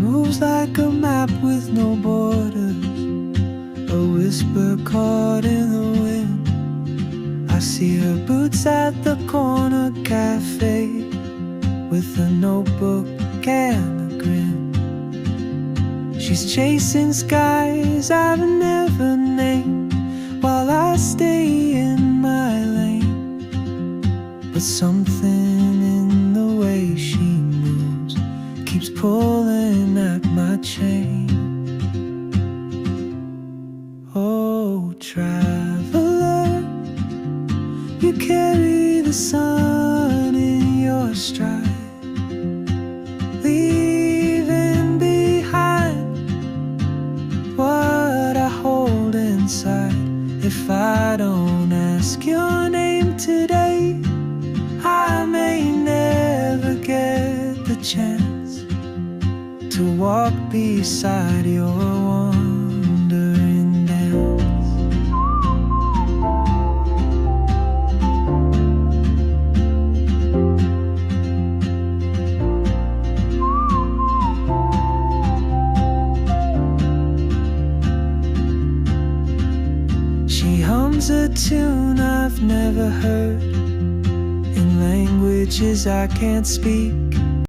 moves like a map with no borders, a whisper caught in the wind. I see her boots at the corner cafe, with a notebook and a grin. She's chasing skies I've never named, while I stay in my lane. But something in the way she moves keeps pulling at my chain. Oh, traveler, you carry the sun in your stride, leaving behind what I hold inside. If I don't ask your name today, I may never get the chance to walk beside your wandering dance. She hums a tune I've never heard, in languages I can't speak.